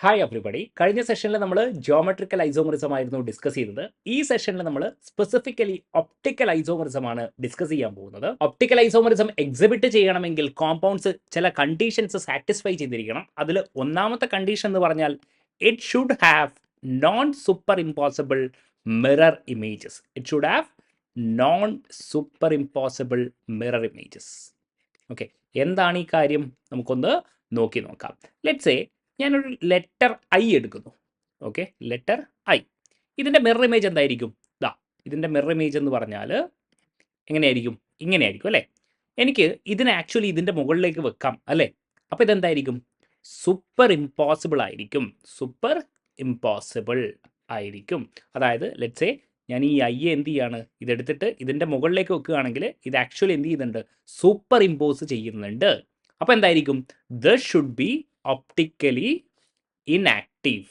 Hi everybody. കഴിഞ്ഞ സെഷനിൽ നമ്മൾ ജിയോമെട്രിക്കൽ ഐസോമറിസം ആയിരുന്നു ഡിസ്കസ് ചെയ്തത്. ഈ സെഷനിൽ നമ്മൾ സ്പെസിഫിക്കലി ഒപ്റ്റിക്കൽ ഐസോമറിസം ആണ് ഡിസ്കസ് ചെയ്യാൻ പോകുന്നത്. ഒപ്റ്റിക്കൽ ഐസോമറിസം എക്സിബിറ്റ് ചെയ്യണമെങ്കിൽ കോമ്പൗണ്ട്സ് ചില കണ്ടീഷൻസ് സാറ്റിസ്ഫൈ ചെയ്തിരിക്കണം. അതിൽ ഒന്നാമത്തെ കണ്ടീഷൻ എന്ന് പറഞ്ഞാൽ it should have known super impossible mirror images. It should have known super impossible mirror images. Okay, എന്താണ് ഈ കാര്യം നമുക്കൊന്ന് നോക്കി നോക്കാം. ലെറ്റ്സ് സേ ഞാനൊരു ലെറ്റർ ഐ എടുക്കുന്നു. Okay, letter I. ഇതിൻ്റെ മിറർ ഇമേജ് എന്തായിരിക്കും? ഇതിൻ്റെ മിറർ ഇമേജ് എന്ന് പറഞ്ഞാൽ എങ്ങനെയായിരിക്കും? ഇങ്ങനെയായിരിക്കും അല്ലേ? എനിക്ക് ഇതിനെ ആക്ച്വലി ഇതിൻ്റെ മുകളിലേക്ക് വെക്കാം അല്ലേ? അപ്പോൾ ഇതെന്തായിരിക്കും? സൂപ്പർ ഇമ്പോസിബിൾ ആയിരിക്കും. സൂപ്പർ ഇമ്പോസിബിൾ ആയിരിക്കും. അതായത് ലെറ്റ്സ് സേ ഞാൻ ഈ ഐ എന്ത് ചെയ്യാണ്? ഇതെടുത്തിട്ട് ഇതിൻ്റെ മുകളിലേക്ക് വെക്കുകയാണെങ്കിൽ ഇത് ആക്ച്വലി എന്ത് ചെയ്യുന്നുണ്ട്? സൂപ്പർ ഇമ്പോസ് ചെയ്യുന്നുണ്ട്. അപ്പോൾ എന്തായിരിക്കും? This should be optically inactive.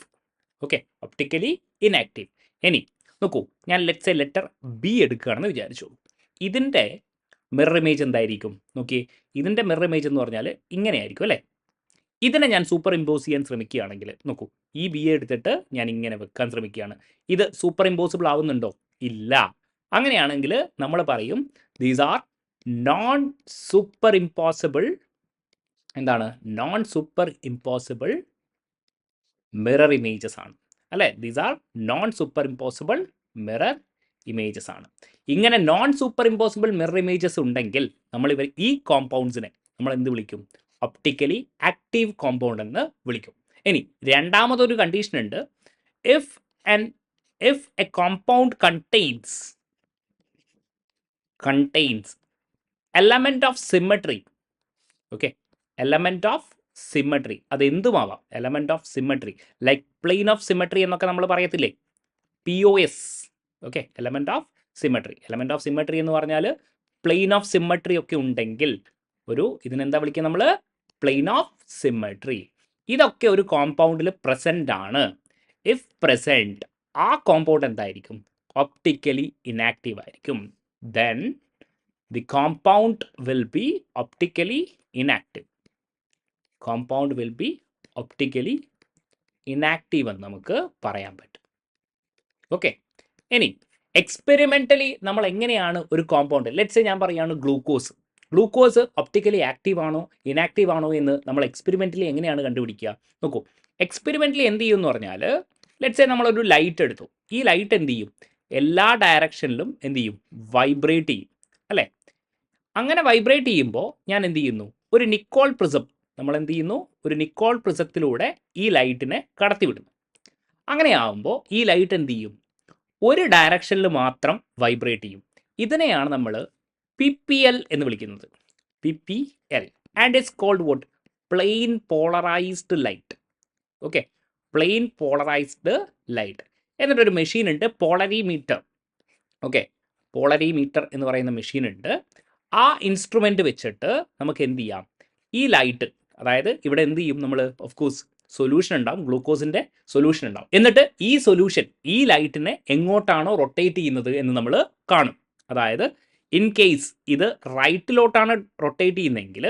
Okay, optically inactive. ഇനി നോക്കൂ, ഞാൻ ലെറ്റ്സ് എ ലെറ്റർ ബി എടുക്കുകയാണെന്ന് വിചാരിച്ചു. ഇതിൻ്റെ മിറർ ഇമേജ് എന്തായിരിക്കും? നോക്കിയേ, ഇതിൻ്റെ മിറർ ഇമേജ് എന്ന് പറഞ്ഞാൽ ഇങ്ങനെയായിരിക്കും അല്ലേ? ഇതിനെ ഞാൻ സൂപ്പർ ഇമ്പോസ് ചെയ്യാൻ ശ്രമിക്കുകയാണെങ്കിൽ നോക്കൂ, ഈ ബി എടുത്തിട്ട് ഞാൻ ഇങ്ങനെ വെക്കാൻ ശ്രമിക്കുകയാണ്. ഇത് സൂപ്പർ ഇമ്പോസിബിൾ ആവുന്നുണ്ടോ? ഇല്ല. അങ്ങനെയാണെങ്കിൽ നമ്മൾ പറയും these are non super impossible. എന്താണ് non super impossible mirror images ആണ് അല്ലേ? These are non super impossible mirror images ആണ്. ഇങ്ങനെ non super impossible mirror images ഉണ്ടെങ്കിൽ നമ്മൾ ഈ കോമ്പൗണ്ട്സിനെ നമ്മൾ എന്ത് വിളിക്കും? ഒപ്റ്റിക്കലി ആക്റ്റീവ് കോമ്പൗണ്ട് എന്ന് വിളിക്കും. ഇനി രണ്ടാമതൊരു കണ്ടീഷൻ ഉണ്ട്. If a compound contains element of symmetry. Okay, element of symmetry. അത് എന്തുമാവാം, element of symmetry. Like plane of symmetry എന്നൊക്കെ നമ്മൾ പറയത്തില്ലേ? POS. Okay, element of symmetry. Element of symmetry എന്ന് പറഞ്ഞാൽ പ്ലെയിൻ ഓഫ് സിമ്മട്രി ഒക്കെ ഉണ്ടെങ്കിൽ ഇതിനെന്താ വിളിക്കുക നമ്മൾ? Plain of symmetry. ഇതൊക്കെ ഒരു കോമ്പൗണ്ടിൽ പ്രസന്റ് ആണ്. ഇഫ് പ്രസന്റ്, ആ കോമ്പൗണ്ട് എന്തായിരിക്കും? ഒപ്റ്റിക്കലി ഇനാക്റ്റീവ് ആയിരിക്കും. Then the compound will be optically inactive. Compound will be optically inactive എന്ന് നമുക്ക് പറയാൻ പറ്റും. ഓക്കെ, ഇനി എക്സ്പെരിമെൻ്റലി നമ്മൾ എങ്ങനെയാണ് ഒരു കോമ്പൗണ്ട്, ലെറ്റ്സ് ഞാൻ പറയുകയാണ് ഗ്ലൂക്കോസ് ഒപ്റ്റിക്കലി ആക്റ്റീവ് ആണോ ഇനാക്റ്റീവ് ആണോ എന്ന് നമ്മൾ എക്സ്പെരിമെൻ്റലി എങ്ങനെയാണ് കണ്ടുപിടിക്കുക? നോക്കൂ, എക്സ്പെരിമെൻ്റലി എന്ത് ചെയ്യും എന്ന് പറഞ്ഞാൽ ലെറ്റ്സ് നമ്മളൊരു ലൈറ്റ് എടുത്തു. ഈ ലൈറ്റ് എന്ത് ചെയ്യും? എല്ലാ ഡയറക്ഷനിലും എന്ത് ചെയ്യും? വൈബ്രേറ്റ് ചെയ്യും അല്ലേ? അങ്ങനെ വൈബ്രേറ്റ് ചെയ്യുമ്പോൾ ഞാൻ എന്ത് ചെയ്യുന്നു? ഒരു നിക്കോൾ പ്രിസം, നമ്മൾ എന്ത് ചെയ്യുന്നു? ഒരു നിക്കോൾ പ്രിസത്തിലൂടെ ഈ ലൈറ്റിനെ കടത്തിവിടുന്നു. അങ്ങനെയാവുമ്പോൾ ഈ ലൈറ്റ് എന്ത് ചെയ്യും? ഒരു ഡയറക്ഷനിൽ മാത്രം വൈബ്രേറ്റ് ചെയ്യും. ഇതിനെയാണ് നമ്മൾ PPL എന്ന് വിളിക്കുന്നത്. PPL and it's called what? Plane polarized light. Okay, plane polarized light. എന്നിട്ടൊരു മെഷീൻ ഉണ്ട്, പോളറിമീറ്റർ. ഓക്കെ, പോളറിമീറ്റർ എന്ന് പറയുന്ന മെഷീൻ ഉണ്ട്. ആ ഇൻസ്ട്രുമെൻ്റ് വെച്ചിട്ട് നമുക്ക് എന്ത് ചെയ്യാം? ഈ ലൈറ്റ്, അതായത് ഇവിടെ എന്ത് ചെയ്യും നമ്മൾ? ഓഫ് കോഴ്സ് സൊല്യൂഷൻ ഉണ്ടാവും, ഗ്ലൂക്കോസിൻ്റെ സൊല്യൂഷൻ ഉണ്ടാവും. എന്നിട്ട് ഈ സൊല്യൂഷൻ ഈ ലൈറ്റിനെ എങ്ങോട്ടാണോ റൊട്ടേറ്റ് ചെയ്യുന്നത് എന്ന് നമ്മൾ കാണും. അതായത് ഇൻ കേസ് ഇത് റൈറ്റിലോട്ടാണ് റൊട്ടേറ്റ് ചെയ്യുന്നതെങ്കിൽ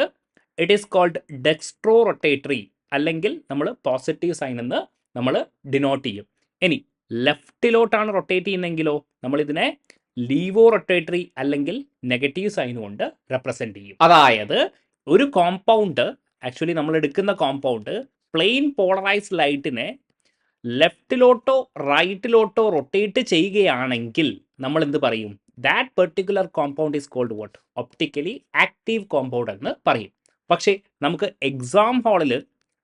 it is called dextro rotatory, അല്ലെങ്കിൽ നമ്മൾ പോസിറ്റീവ് സൈൻ എന്ന് നമ്മൾ ഡിനോട്ട് ചെയ്യും. ഇനി ലെഫ്റ്റിലോട്ടാണ് റൊട്ടേറ്റ് ചെയ്യുന്നതെങ്കിലോ നമ്മളിതിനെ ലീവോ റൊട്ടേറ്ററി അല്ലെങ്കിൽ നെഗറ്റീവ് സൈൻ കൊണ്ട് റെപ്രസെൻ്റ് ചെയ്യും. അതായത് ഒരു കോമ്പൗണ്ട്, ആക്ച്വലി നമ്മൾ എടുക്കുന്ന കോമ്പൗണ്ട് പ്ലെയിൻ പോളറൈസ്ഡ് ലൈറ്റിനെ ലെഫ്റ്റിലോട്ടോ റൈറ്റിലോട്ടോ റൊട്ടേറ്റ് ചെയ്യുകയാണെങ്കിൽ നമ്മൾ എന്ത് പറയും? That particular compound is called what? Optically active compound എന്ന് പറയും. പക്ഷേ നമുക്ക് എക്സാം ഹാളിൽ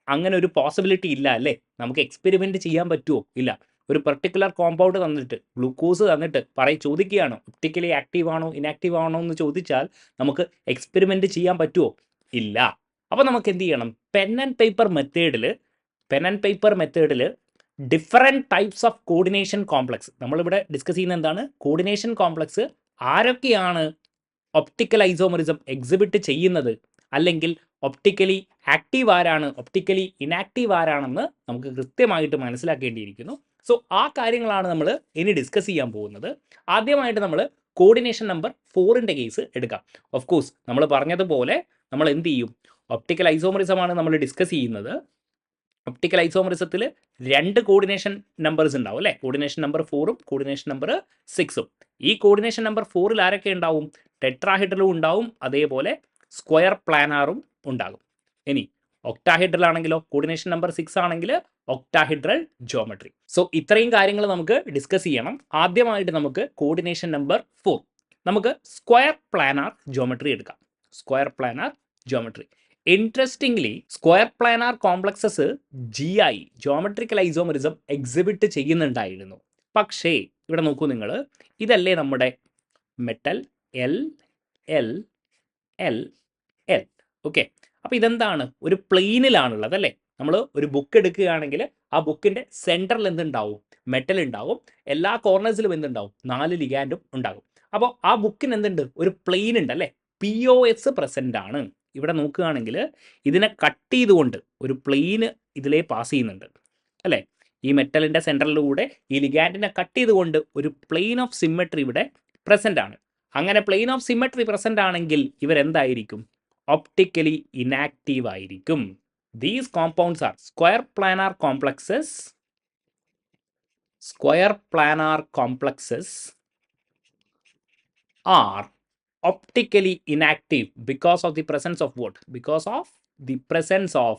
അങ്ങനെ ഒരു പോസിബിലിറ്റി ഇല്ല അല്ലേ? നമുക്ക് എക്സ്പെരിമെൻറ്റ് ചെയ്യാൻ പറ്റുമോ? ഇല്ല. ഒരു പെർട്ടിക്കുലർ കോമ്പൗണ്ട് തന്നിട്ട്, ഗ്ലൂക്കോസ് തന്നിട്ട് ചോദിക്കുകയാണോ ഒപ്റ്റിക്കലി ആക്റ്റീവ് ആണോ ഇനാക്റ്റീവ് ആണോ എന്ന് ചോദിച്ചാൽ നമുക്ക് എക്സ്പെരിമെൻറ്റ് ചെയ്യാൻ പറ്റുമോ? ഇല്ല. അപ്പോൾ നമുക്ക് എന്ത് ചെയ്യണം? പെൻ ആൻഡ് പേപ്പർ മെത്തേഡിൽ different types of coordination complex, നമ്മളിവിടെ ഡിസ്കസ് ചെയ്യുന്ന എന്താണ്? കോർഡിനേഷൻ കോംപ്ലക്സ് ആരൊക്കെയാണ് ഒപ്റ്റിക്കൽ ഐസോമറിസം എക്സിബിറ്റ് ചെയ്യുന്നത്, അല്ലെങ്കിൽ ഒപ്റ്റിക്കലി ആക്റ്റീവ് ആരാണ്, ഒപ്റ്റിക്കലി ഇനാക്റ്റീവ് ആരാണെന്ന് നമുക്ക് കൃത്യമായിട്ട് മനസ്സിലാക്കേണ്ടിയിരിക്കുന്നു. സോ ആ കാര്യങ്ങളാണ് നമ്മൾ ഇനി ഡിസ്കസ് ചെയ്യാൻ പോകുന്നത്. ആദ്യമായിട്ട് നമ്മൾ കോർഡിനേഷൻ നമ്പർ 4ൻ്റെ കേസ് എടുക്കാം. ഓഫ് കോഴ്സ് നമ്മൾ പറഞ്ഞതുപോലെ നമ്മൾ എന്ത് ചെയ്യും? ഒപ്റ്റിക്കൽ ഐസോമറിസം ആണ് നമ്മൾ ഡിസ്കസ് ചെയ്യുന്നത്. ഒപ്റ്റിക്കൽ ഐസോമറിസത്തിൽ 2 കോർഡിനേഷൻ നമ്പേഴ്സ് ഉണ്ടാവും അല്ലേ? കോർഡിനേഷൻ നമ്പർ 4ഉം കോർഡിനേഷൻ നമ്പർ 6ഉം. ഈ കോർഡിനേഷൻ നമ്പർ 4ൽ ആരൊക്കെ ഉണ്ടാവും? ടെട്രാഹെഡ്രലും ഉണ്ടാവും, അതേപോലെ സ്ക്വയർ പ്ലാനാറും ഉണ്ടാകും. ഇനി ഒക്ടാഹെഡ്രൽ ആണെങ്കിലോ, കോർഡിനേഷൻ നമ്പർ 6 ആണെങ്കിൽ ഒക്ടാഹെഡ്രൽ ജോമെട്രി. സോ ഇത്രയും കാര്യങ്ങൾ നമുക്ക് ഡിസ്കസ് ചെയ്യണം. ആദ്യമായിട്ട് നമുക്ക് കോർഡിനേഷൻ നമ്പർ 4, നമുക്ക് സ്ക്വയർ പ്ലാനാർ ജോമെട്രി എടുക്കാം. Square planar geometry. Interestingly square planar complexes GI geometrical isomerism exhibit ചെയ്യുന്നുണ്ടായിരുന്നു. പക്ഷേ ഇവിടെ നോക്കൂ നിങ്ങൾ, ഇതല്ലേ നമ്മുടെ metal L L L L. Okay, അപ്പോൾ ഇതെന്താണ്? ഒരു പ്ലെയിനിലാണുള്ളത് അല്ലേ? നമ്മൾ ഒരു ബുക്ക് എടുക്കുകയാണെങ്കിൽ ആ ബുക്കിൻ്റെ സെൻറ്ററിൽ എന്തുണ്ടാവും? മെറ്റൽ ഉണ്ടാവും. എല്ലാ കോർണേഴ്സിലും എന്തുണ്ടാവും? 4 ലിഗാൻഡും ഉണ്ടാകും. അപ്പോൾ ആ ബുക്കിന് എന്തുണ്ട്? ഒരു പ്ലെയിൻ ഉണ്ട് അല്ലേ? POS പ്രസൻ്റ് ആണ്. ഇവിടെ നോക്കുകയാണെങ്കിൽ ഇതിനെ കട്ട് ചെയ്തുകൊണ്ട് ഒരു പ്ലെയിന് ഇതിലേ പാസ് ചെയ്യുന്നുണ്ട് അല്ലേ? ഈ മെറ്റലിൻ്റെ സെൻറ്ററിലൂടെ ഈ ലിഗാൻഡിനെ കട്ട് ചെയ്തുകൊണ്ട് ഒരു പ്ലെയിൻ ഓഫ് സിമ്മട്രി ഇവിടെ പ്രസൻ്റ് ആണ്. അങ്ങനെ പ്ലെയിൻ ഓഫ് സിമ്മട്രി പ്രസൻ്റ് ആണെങ്കിൽ ഇവരെന്തായിരിക്കും? ഒപ്റ്റിക്കലി ഇനാക്റ്റീവ് ആയിരിക്കും. These compounds are square planar complexes. Square planar complexes are optically inactive because of the presence of what? Because of the presence of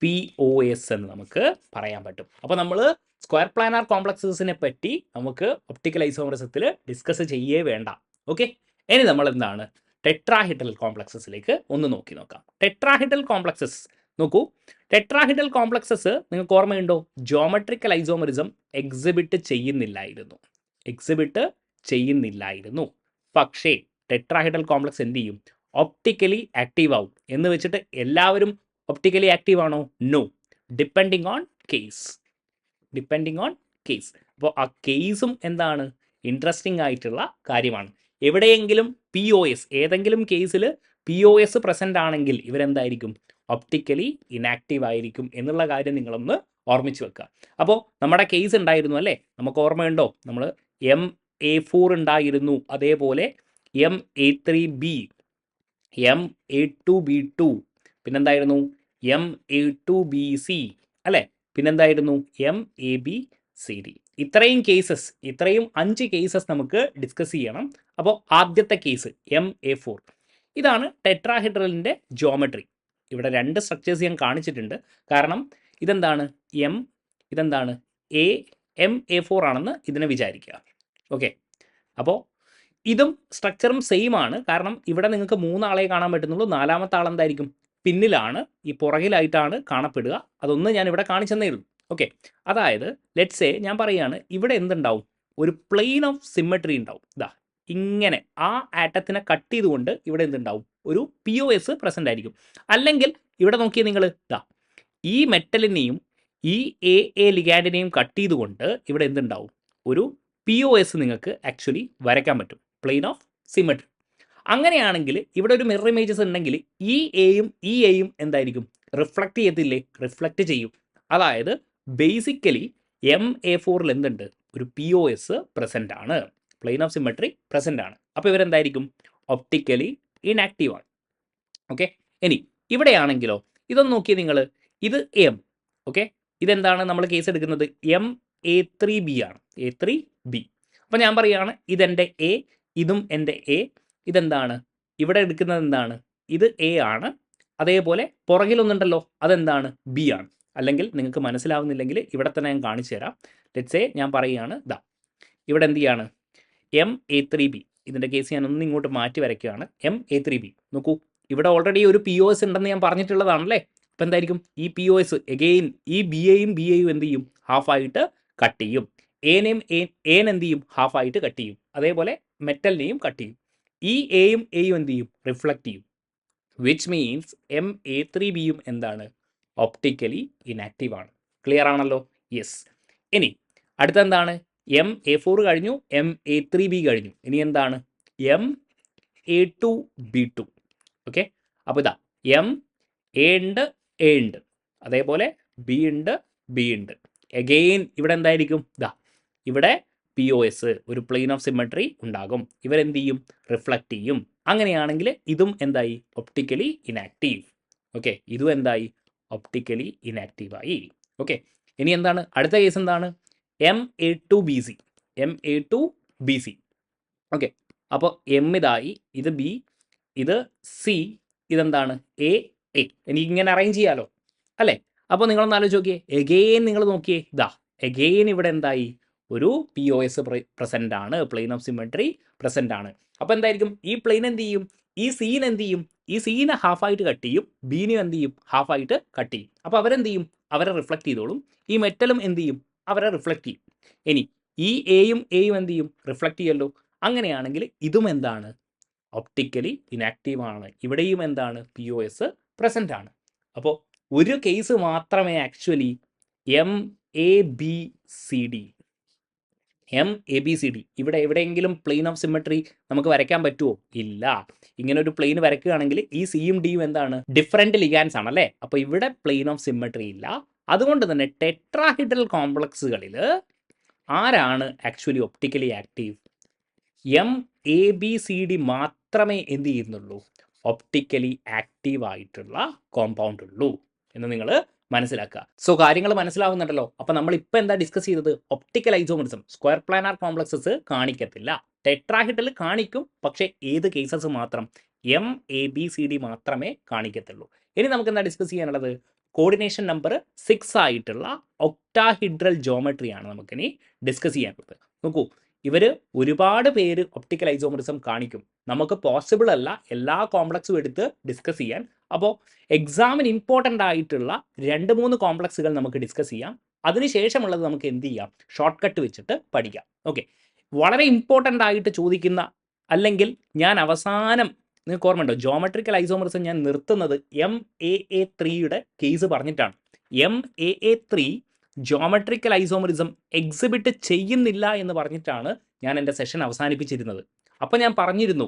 POS എന്ന് നമുക്ക് പറയാൻ പറ്റും. അപ്പോൾ നമ്മൾ സ്ക്വയർ പ്ലാനാർ കോംപ്ലക്സസിനെ പറ്റി നമുക്ക് ഒപ്റ്റിക്കൽ ഐസോമറിസത്തിൽ ഡിസ്കസ് ചെയ്യേ വേണ്ട. ഓക്കെ, ഇനി നമ്മൾ എന്താണ് ടെട്രാഹെഡ്രൽ കോംപ്ലക്സസിലേക്ക് ഒന്ന് നോക്കാം. ടെട്രാഹെഡ്രൽ കോംപ്ലക്സസ് നോക്കൂ. ടെട്രാഹെഡ്രൽ കോംപ്ലക്സസ് നിങ്ങൾക്ക് ഓർമ്മയുണ്ടോ? ജോമെട്രിക്കൽ ഐസോമറിസം എക്സിബിറ്റ് ചെയ്യുന്നില്ലായിരുന്നു. പക്ഷേ ടെട്രാഹെഡ്രൽ കോംപ്ലക്സ് എന്ത് ചെയ്യും? ഒപ്റ്റിക്കലി ആക്റ്റീവ് ആവും. എന്ന് വെച്ചിട്ട് എല്ലാവരും ഒപ്റ്റിക്കലി ആക്റ്റീവ് ആണോ? No, depending on case. അപ്പോൾ ആ കേസും എന്താണ്? ഇൻട്രസ്റ്റിംഗ് ആയിട്ടുള്ള കാര്യമാണ്. എവിടെയെങ്കിലും POS, ഏതെങ്കിലും കേസിൽ POS പ്രസൻ്റ് ആണെങ്കിൽ ഇവരെന്തായിരിക്കും? ഒപ്റ്റിക്കലി ഇനാക്റ്റീവ് ആയിരിക്കും എന്നുള്ള കാര്യം നിങ്ങളൊന്ന് ഓർമ്മിച്ച് വെക്കുക. അപ്പോൾ നമ്മുടെ കേസ് ഉണ്ടായിരുന്നു അല്ലേ? നമുക്ക് ഓർമ്മയുണ്ടോ? നമ്മൾ MA4 ഉണ്ടായിരുന്നു, അതേപോലെ MA3B, MA2B2, പിന്നെന്തായിരുന്നു? MA2BC അല്ലേ? പിന്നെന്തായിരുന്നു? MABCD. ഇത്രയും 5 കേസസ് നമുക്ക് ഡിസ്കസ് ചെയ്യണം. അപ്പോൾ ആദ്യത്തെ കേസ് MA4, ഇതാണ് ടെട്രാഹെഡ്രലിൻ്റെ ജോമെട്രി. ഇവിടെ 2 സ്ട്രക്ചേഴ്സ് ഞാൻ കാണിച്ചിട്ടുണ്ട്. കാരണം ഇതെന്താണ്? ഇതെന്താണ്? MA4 ആണെന്ന് ഇതിനെ വിചാരിക്കുക. ഓക്കെ, അപ്പോൾ ഇതും സ്ട്രക്ചറും സെയിം ആണ്. കാരണം ഇവിടെ നിങ്ങൾക്ക് 3 ആളെ കാണാൻ പറ്റുന്നുള്ളൂ. 4ാമത്തെ ആളെന്തായിരിക്കും? പിന്നിലാണ്, ഈ പുറകിലായിട്ടാണ് കാണപ്പെടുക. അതൊന്ന് ഞാൻ ഇവിടെ കാണിച്ചെന്നേ ഉള്ളൂ. ഓക്കെ, അതായത് ലെറ്റ്സ് സേ ഞാൻ പറയുകയാണ്, ഇവിടെ എന്തുണ്ടാവും? ഒരു പ്ലെയിൻ ഓഫ് സിമ്മട്രി ഉണ്ടാവും. ഇതാ ഇങ്ങനെ ആ ആറ്റത്തിനെ കട്ട് ചെയ്തുകൊണ്ട് ഇവിടെ എന്തുണ്ടാവും? ഒരു POS പ്രസൻ്റ് ആയിരിക്കും. അല്ലെങ്കിൽ ഇവിടെ നോക്കിയാൽ നിങ്ങൾ ഇതാ ഈ മെറ്റലിനെയും ഈ AA ലിഗാൻഡിനെയും കട്ട് ചെയ്തുകൊണ്ട് ഇവിടെ എന്തുണ്ടാവും? ഒരു POS നിങ്ങൾക്ക് ആക്ച്വലി വരയ്ക്കാൻ പറ്റും, പ്ലെയിൻ ഓഫ് സിമ്മട്രി. അങ്ങനെയാണെങ്കിൽ ഇവിടെ ഒരു മിറർ ഇമേജസ് ഉണ്ടെങ്കിൽ ഈ എയും ഈ എയും എന്തായിരിക്കും? റിഫ്ലക്റ്റ് ചെയ്യത്തില്ലേ? റിഫ്ലക്റ്റ് ചെയ്യും. അതായത് ബേസിക്കലി MA4ൽ എന്തുണ്ട്? ഒരു POS പ്രസൻ്റ് ആണ്, പ്ലെയിൻ ഓഫ് സിമ്മട്രി പ്രസൻ്റ് ആണ്. അപ്പോൾ ഇവരെന്തായിരിക്കും? ഒപ്റ്റിക്കലി ഇനാക്റ്റീവ് ആണ്. ഓക്കെ, ഇനി ഇവിടെയാണെങ്കിലോ ഇതൊന്ന് നോക്കിയാൽ നിങ്ങൾ, ഇത് M. ഓക്കെ, ഇതെന്താണ് നമ്മൾ കേസ് എടുക്കുന്നത്? MA3B ആണ്, A3B. അപ്പോൾ ഞാൻ പറയുകയാണ് ഇതെൻ്റെ A, ഇതും എൻ്റെ A. ഇതെന്താണ്? ഇവിടെ എടുക്കുന്നത് എന്താണ്? ഇത് A ആണ്. അതേപോലെ പുറകിലൊന്നുണ്ടല്ലോ, അതെന്താണ്? B ആണ്. അല്ലെങ്കിൽ നിങ്ങൾക്ക് മനസ്സിലാവുന്നില്ലെങ്കിൽ ഇവിടെ തന്നെ ഞാൻ കാണിച്ചു തരാം. ലെറ്റ്സ് സേ ഞാൻ പറയുകയാണ് ദാ ഇവിടെ എന്ത് ചെയ്യാണ്? MA3B. ഇതിൻ്റെ കേസ് ഞാൻ ഒന്ന് ഇങ്ങോട്ട് മാറ്റി വരയ്ക്കുകയാണ്. MA3B നോക്കൂ, ഇവിടെ ഓൾറെഡി ഒരു POS ഉണ്ടെന്ന് ഞാൻ പറഞ്ഞിട്ടുള്ളതാണല്ലേ. അപ്പോൾ എന്തായിരിക്കും? ഈ POS എഗെയിൻ ഈ BAയും BAയും എന്ത് ചെയ്യും? ഹാഫായിട്ട് കട്ട് ചെയ്യും. എനെയും എന്ത് ചെയ്യും? ഹാഫായിട്ട് കട്ട് ചെയ്യും. അതേപോലെ മെറ്റലിനെയും കട്ട് ചെയ്യും. ഈ എയും എയും എന്ത് ചെയ്യും? റിഫ്ലക്റ്റ് ചെയ്യും. വിച്ച് മീൻസ് MA3Bയും എന്താണ്? ഒപ്റ്റിക്കലി ഇനാക്റ്റീവ് ആണ്. ക്ലിയർ ആണല്ലോ? യെസ്. ഇനി അടുത്തെന്താണ്? MA4 കഴിഞ്ഞു, MA3B കഴിഞ്ഞു. ഇനി എന്താണ്? MA2B2. ഓക്കെ, അപ്പോൾ ഇതാ A ഉണ്ട്, A ഉണ്ട്, അതേപോലെ B ഉണ്ട്, B ഉണ്ട്. എഗെയിൻ ഇവിടെ എന്തായിരിക്കും? ഇതാ ഇവിടെ POS, ഒരു പ്ലെയിൻ ഓഫ് സിമ്മട്രി ഉണ്ടാകും. ഇവരെന്ത് ചെയ്യും? റിഫ്ലക്റ്റ് ചെയ്യും. അങ്ങനെയാണെങ്കിൽ ഇതും എന്തായി? Optically inactive. ഓക്കെ, ഇതും എന്തായി? ഒപ്റ്റിക്കലി ഇനാക്റ്റീവായി. ഓക്കെ, ഇനി എന്താണ് അടുത്ത കേസ്? എന്താണ്? MA2BC. MA2BC. ഓക്കെ, അപ്പോൾ എം ഇതായി, ഇത് ബി, ഇത് സി, ഇതെന്താണ്? എ. എനിക്ക് ഇങ്ങനെ അറേഞ്ച് ചെയ്യാലോ അല്ലേ? അപ്പോൾ നിങ്ങളൊന്ന് ആലോചിച്ച് നോക്കിയേ, എഗെയിൻ നിങ്ങൾ നോക്കിയേ, ഇതാ എഗെയിൻ ഇവിടെ എന്തായി? ഒരു POS പ്രസൻ്റ് ആണ്, പ്ലെയിൻ ഓഫ് സിമെട്രി പ്രസൻ്റ് ആണ്. അപ്പോൾ എന്തായിരിക്കും? ഈ പ്ലെയിൻ എന്ത് ചെയ്യും? ഈ സീൻ എന്ത് ചെയ്യും? ഈ സീനെ ഹാഫായിട്ട് കട്ട് ചെയ്യും, ബീനും എന്ത് ചെയ്യും? ഹാഫായിട്ട് കട്ട് ചെയ്യും. അപ്പോൾ അവരെന്ത് ചെയ്യും? അവരെ റിഫ്ലക്റ്റ് ചെയ്തോളും. ഈ മെറ്റലും എന്ത് ചെയ്യും? അവരെ റിഫ്ലക്റ്റ് ചെയ്യും. ഇനി ഈ എയും എന്ത് ചെയ്യും? റിഫ്ലക്റ്റ് ചെയ്യുമല്ലോ. അങ്ങനെയാണെങ്കിൽ ഇതും എന്താണ്? ഒപ്റ്റിക്കലി ഇനാക്റ്റീവ് ആണ്. ഇവിടെയും എന്താണ്? POS പ്രസൻ്റ് ആണ്. അപ്പോൾ ഒരു കേസ് മാത്രമേ ആക്ച്വലി MABCD ഇവിടെ എവിടെയെങ്കിലും പ്ലെയിൻ ഓഫ് സിമെട്രി നമുക്ക് വരയ്ക്കാൻ പറ്റുമോ? ഇല്ല. ഇങ്ങനെ ഒരു പ്ലെയിൻ വരയ്ക്കുകയാണെങ്കിൽ ഈ സിയും ഡിയും എന്താണ്? ഡിഫറെൻറ്റ് ലിഗാൻസ് ആണല്ലേ? അപ്പോൾ ഇവിടെ പ്ലെയിൻ ഓഫ് സിമെട്രി ഇല്ല. അതുകൊണ്ട് തന്നെ ടെട്രാഹിഡ്രൽ കോംപ്ലക്സുകളിൽ ആരാണ് ആക്ച്വലി ഒപ്റ്റിക്കലി ആക്റ്റീവ്? MABCD മാത്രമേ എന്ത് ചെയ്യുന്നുള്ളൂ? ഒപ്റ്റിക്കലി ആക്റ്റീവ് ആയിട്ടുള്ള കോമ്പൗണ്ട് ഉള്ളൂ എന്ന് നിങ്ങൾ മനസ്സിലാക്കുക. സോ കാര്യങ്ങൾ മനസ്സിലാവുന്നുണ്ടല്ലോ. അപ്പോൾ നമ്മൾ ഇപ്പോൾ എന്താ ഡിസ്കസ് ചെയ്തത്? Optical isomerism. Square planar complexes കാണിക്കത്തില്ല, ടെട്രാഹിഡ്രൽ കാണിക്കും. പക്ഷേ ഏത് കേസസ് മാത്രം? MABCD മാത്രമേ കാണിക്കത്തുള്ളൂ. ഇനി നമുക്ക് എന്താ ഡിസ്കസ് ചെയ്യാനുള്ളത്? കോർഡിനേഷൻ നമ്പർ 6 ആയിട്ടുള്ള ഒക്ടാഹിഡ്രൽ ജോമെട്രിയാണ് നമുക്കിനി ഡിസ്കസ് ചെയ്യാനുള്ളത്. നോക്കൂ, ഇവർ ഒരുപാട് പേര് ഒപ്റ്റിക്കൽ ഐസോമെറിസം കാണിക്കും. നമുക്ക് പോസിബിൾ അല്ല എല്ലാ കോംപ്ലക്സും എടുത്ത് ഡിസ്കസ് ചെയ്യാൻ. അപ്പോൾ എക്സാമിന് ഇമ്പോർട്ടൻ്റ് ആയിട്ടുള്ള 2-3 കോംപ്ലക്സുകൾ നമുക്ക് ഡിസ്കസ് ചെയ്യാം. അതിനുശേഷമുള്ളത് നമുക്ക് എന്ത് ചെയ്യാം? ഷോർട്ട് കട്ട് വെച്ചിട്ട് പഠിക്കാം. ഓക്കെ, വളരെ ഇമ്പോർട്ടൻ്റ് ആയിട്ട് ചോദിക്കുന്ന, അല്ലെങ്കിൽ ഞാൻ അവസാനം, നിങ്ങൾക്ക് ഓർമ്മയുണ്ടോ, ജോമെട്രിക്കൽ ഐസോമെറിസം ഞാൻ നിർത്തുന്നത് MAA3യുടെ കേസ് പറഞ്ഞിട്ടാണ്. MAA3 ജോമെട്രിക്കൽ ഐസോമെറിസം എക്സിബിറ്റ് ചെയ്യുന്നില്ല എന്ന് പറഞ്ഞിട്ടാണ് ഞാൻ എൻ്റെ സെഷൻ അവസാനിപ്പിച്ചിരുന്നത്. അപ്പോൾ ഞാൻ പറഞ്ഞിരുന്നു,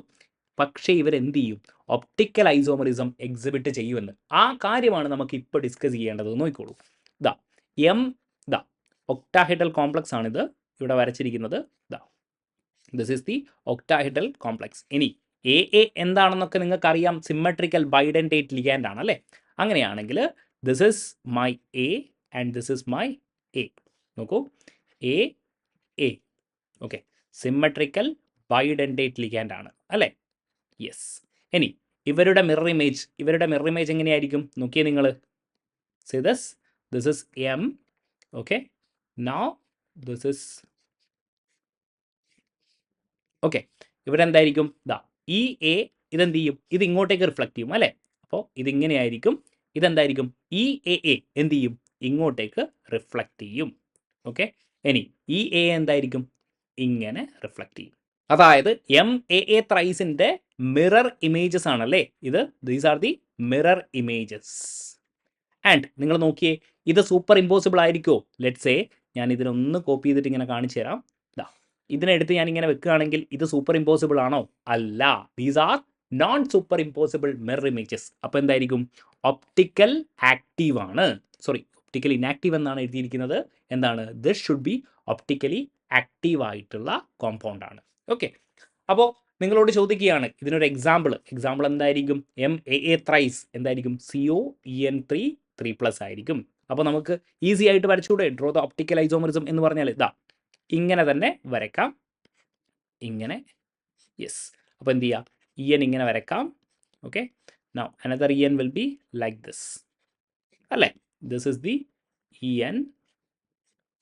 പക്ഷേ ഇവരെന്ത് ചെയ്യും? ഒപ്റ്റിക്കൽ ഐസോമെറിസം എക്സിബിറ്റ് ചെയ്യുമെന്ന്. ആ കാര്യമാണ് നമുക്ക് ഇപ്പോൾ ഡിസ്കസ് ചെയ്യേണ്ടത്. നോക്കിക്കോളൂ, ഇതാ ഒക്ടാഹിഡ്രൽ കോംപ്ലക്സ് ആണിത് ഇവിടെ വരച്ചിരിക്കുന്നത്. This is the octahedral complex. ഇനി AA എന്താണെന്നൊക്കെ നിങ്ങൾക്ക് അറിയാം, സിമ്മട്രിക്കൽ ബൈഡൻറ്റേറ്റ് ലിഗാൻഡ് ആണ് അല്ലേ? അങ്ങനെയാണെങ്കിൽ this is my A and this is my A. നോക്കൂ, A. ഓക്കെ, സിമ്മട്രിക്കൽ ബൈഡൻറ്റേറ്റ് ലിഗാൻഡ് ആണ് അല്ലേ? യെസ്. ഇനി ഇവരുടെ മിറർ ഇമേജ് എങ്ങനെയായിരിക്കും? നോക്കിയേ നിങ്ങൾ. Say this is M. Okay, now this is okay. ഇവിടെ എന്തായിരിക്കും? ഈ A ഇതെന്ത് ചെയ്യും? ഇത് ഇങ്ങോട്ടേക്ക് റിഫ്ലക്റ്റ് ചെയ്യും അല്ലേ? അപ്പോൾ ഇതിങ്ങനെയായിരിക്കും. ഇതെന്തായിരിക്കും? ഈ AA എന്ത് ചെയ്യും? ഇങ്ങോട്ടേക്ക് റിഫ്ലക്റ്റ് ചെയ്യും. ഓക്കെ, ഇനി ഈ A എന്തായിരിക്കും? ഇങ്ങനെ റിഫ്ലക്റ്റ് ചെയ്യും. അതായത് MAA ത്രൈസിൻ്റെ മിറർ ഇമേജസ് ആണല്ലേ ഇത്. These are the mirror images. And നിങ്ങൾ നോക്കിയേ, ഇത് സൂപ്പർ ഇമ്പോസിബിൾ ആയിരിക്കുമോ? ലെറ്റ്സ് സേ ഞാൻ ഇതിനൊന്ന് കോപ്പി ചെയ്തിട്ട് ഇങ്ങനെ കാണിച്ചു തരാം. ഇതിനെടുത്ത് ഞാൻ ഇങ്ങനെ വെക്കുകയാണെങ്കിൽ ഇത് സൂപ്പർ ഇമ്പോസിബിൾ ആണോ? അല്ല. These are non super impossible mirror images. അപ്പോൾ എന്തായിരിക്കും? ഒപ്റ്റിക്കൽ ആക്റ്റീവ് ആണ്. സോറി, ഒപ്റ്റിക്കൽ ഇനാക്റ്റീവ് എന്നാണ് എഴുതിയിരിക്കുന്നത്. എന്താണ്? This should be optically active ആയിട്ടുള്ള കോമ്പൗണ്ട് ആണ്. ഓക്കെ, അപ്പോൾ നിങ്ങളോട് ചോദിക്കുകയാണ് ഇതിനൊരു എക്സാമ്പിൾ എന്തായിരിക്കും? MAA ത്രൈസ് എന്തായിരിക്കും? COEN3 3+ ആയിരിക്കും. അപ്പോൾ നമുക്ക് ഈസി ആയിട്ട് വരച്ചുകൂടെ? ഡ്രോ ദ ഒപ്റ്റിക്കൽ ഐസോമെറിസം എന്ന് പറഞ്ഞാൽ ഇങ്ങനെ തന്നെ വരയ്ക്കാം. ഇങ്ങനെ, യെസ്. അപ്പോൾ എന്ത് ചെയ്യുക? EN ഇങ്ങനെ വരയ്ക്കാം. Okay, now another EN will be like this അല്ലേ? This is the EN.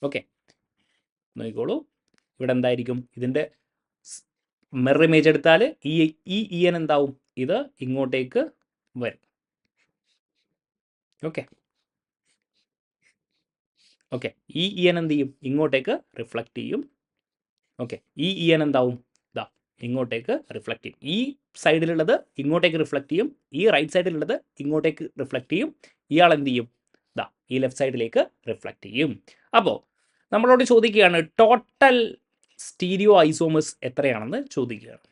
Okay, നോക്കിക്കോളൂ, ഇവിടെ എന്തായിരിക്കും? ഇതിൻ്റെ മിറർ ഇമേജ് എടുത്താൽ ഈ EN എന്താവും? ഇത് ഇങ്ങോട്ടേക്ക് വരും. ഓക്കെ, ഈ EN എന്ത് ചെയ്യും? ഇങ്ങോട്ടേക്ക് റിഫ്ലക്റ്റ് ചെയ്യും. ഓക്കെ, ഈ EN എന്താവും? ഇങ്ങോട്ടേക്ക് റിഫ്ലക്റ്റ് ചെയ്യും. ഈ സൈഡിലുള്ളത് ഇങ്ങോട്ടേക്ക് റിഫ്ലക്റ്റ് ചെയ്യും, ഈ റൈറ്റ് സൈഡിലുള്ളത് ഇങ്ങോട്ടേക്ക് റിഫ്ലക്റ്റ് ചെയ്യും. ഇയാൾ എന്ത് ചെയ്യും? ഈ ലെഫ്റ്റ് സൈഡിലേക്ക് റിഫ്ലക്റ്റ് ചെയ്യും. അപ്പോൾ നമ്മളോട് ചോദിക്കുകയാണ് ടോട്ടൽ സ്റ്റീരിയോ ഐസോമേഴ്സ് എത്രയാണെന്ന് ചോദിക്കുകയാണ്.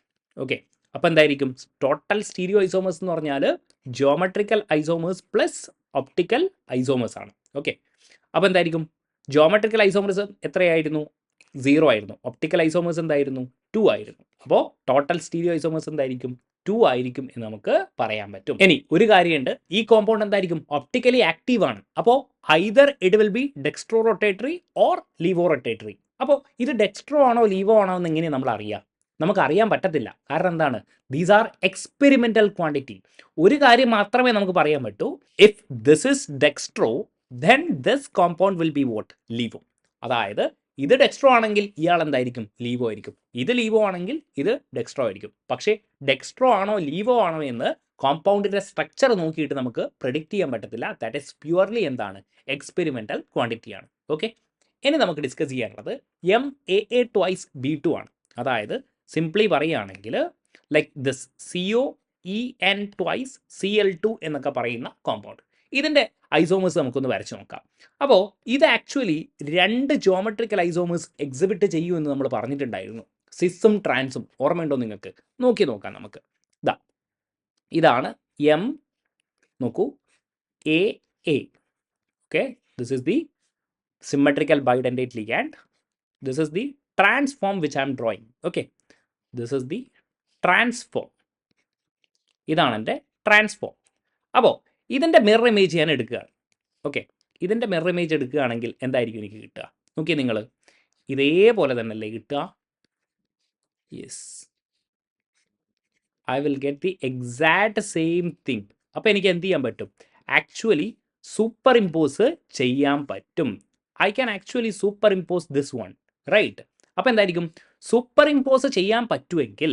ഓക്കെ, അപ്പോൾ എന്തായിരിക്കും? ടോട്ടൽ സ്റ്റീരിയോ ഐസോമേഴ്സ് എന്ന് പറഞ്ഞാൽ geometrical isomers plus optical isomers ആണ്. ഓക്കെ, അപ്പോൾ എന്തായിരിക്കും? ജോമെട്രിക്കൽ ഐസോമേഴ്സ് എത്രയായിരുന്നു? 0 ആയിരുന്നു. ഒപ്റ്റിക്കൽ ഐസോമേഴ്സ് എന്തായിരുന്നു? 2 ആയിരുന്നു. അപ്പോൾ ടോട്ടൽ സ്റ്റീരിയോ ഐസോമേഴ്സ് എന്തായിരിക്കും? 2 ആയിരിക്കും എന്ന് നമുക്ക് പറയാൻ പറ്റും. ഇനി ഒരു കാര്യമുണ്ട്, ഈ കോമ്പൗണ്ട് എന്തായിരിക്കും? ഒപ്റ്റിക്കലി ആക്റ്റീവ് ആണ്. അപ്പോൾ either it will be dextro rotatory or laevo rotatory. അപ്പോൾ ഇത് ഡെക്സ്ട്രോ ആണോ ലീവോ ആണോ എന്ന് എങ്ങനെയാണ് നമ്മൾ അറിയാം? നമുക്ക് അറിയാൻ പറ്റത്തില്ല. കാരണം എന്താണ്? These are experimental quantity. ഒരു കാര്യം മാത്രമേ നമുക്ക് പറയാൻ പറ്റൂ, if this is dextro then this compound will be what? ലീവോ. അതായത് ഇത് ഡെക്സ്ട്രോ ആണെങ്കിൽ ഇയാൾ എന്തായിരിക്കും? ലീവോ ആയിരിക്കും. ഇത് ലീവോ ആണെങ്കിൽ ഇത് ഡെക്സ്ട്രോ ആയിരിക്കും. പക്ഷേ ഡെക്സ്ട്രോ ആണോ ലീവോ ആണോ എന്ന് കോമ്പൗണ്ടിന്റെ സ്ട്രക്ചർ നോക്കിയിട്ട് നമുക്ക് പ്രെഡിക്റ്റ് ചെയ്യാൻ പറ്റത്തില്ല. ദാറ്റ് ഈസ് പ്യുവർലി എന്താണ്? എക്സ്പെരിമെന്റൽ ക്വാണ്ടിറ്റി ആണ്. ഓക്കെ, ഇനി നമുക്ക് ഡിസ്കസ് ചെയ്യാനുള്ളത് MAA twice B2 ആണ്. അതായത് സിംപ്ലി പറയുകയാണെങ്കിൽ like this COEN twice Cl2 എന്നൊക്കെ പറയുന്ന കോമ്പൗണ്ട്. ഇതിൻ്റെ ഐസോമേഴ്സ് നമുക്കൊന്ന് വരച്ച് നോക്കാം. അപ്പോൾ ഇത് ആക്ച്വലി 2 ജോമെട്രിക്കൽ ഐസോമേഴ്സ് എക്സിബിറ്റ് ചെയ്യൂ എന്ന് നമ്മൾ പറഞ്ഞിട്ടുണ്ടായിരുന്നു. സിസും ട്രാൻസും ഓർമ്മയുണ്ടോ നിങ്ങൾക്ക്? നോക്കി നോക്കാം നമുക്ക്. ഇതാണ് M, നോക്കൂ, AA. Okay, this is the symmetrical bidentate ligand. This is the trans form which I am drawing. Okay, this is the trans form. ഇതാണ് എൻ്റെ ട്രാൻസ്ഫോം. അപ്പോൾ ഇതിൻ്റെ മിറർ ഇമേജ് ഞാൻ എടുക്കുകയാണ്. ഓക്കെ, ഇതിൻ്റെ മിറർ ഇമേജ് എടുക്കുകയാണെങ്കിൽ എന്തായിരിക്കും എനിക്ക് കിട്ടുക? നോക്കിയേ നിങ്ങൾ, ഇതേപോലെ തന്നെയല്ലേ കിട്ടുക? Yes, I will get the exact same thing. അപ്പോൾ എനിക്ക് എന്ത് ചെയ്യാൻ പറ്റും? ആക്ച്വലി സൂപ്പർ ഇമ്പോസ് ചെയ്യാൻ പറ്റും. I can actually superimpose this one, right? അപ്പോൾ എന്തായിരിക്കും? സൂപ്പർ ഇമ്പോസ് ചെയ്യാൻ പറ്റുമെങ്കിൽ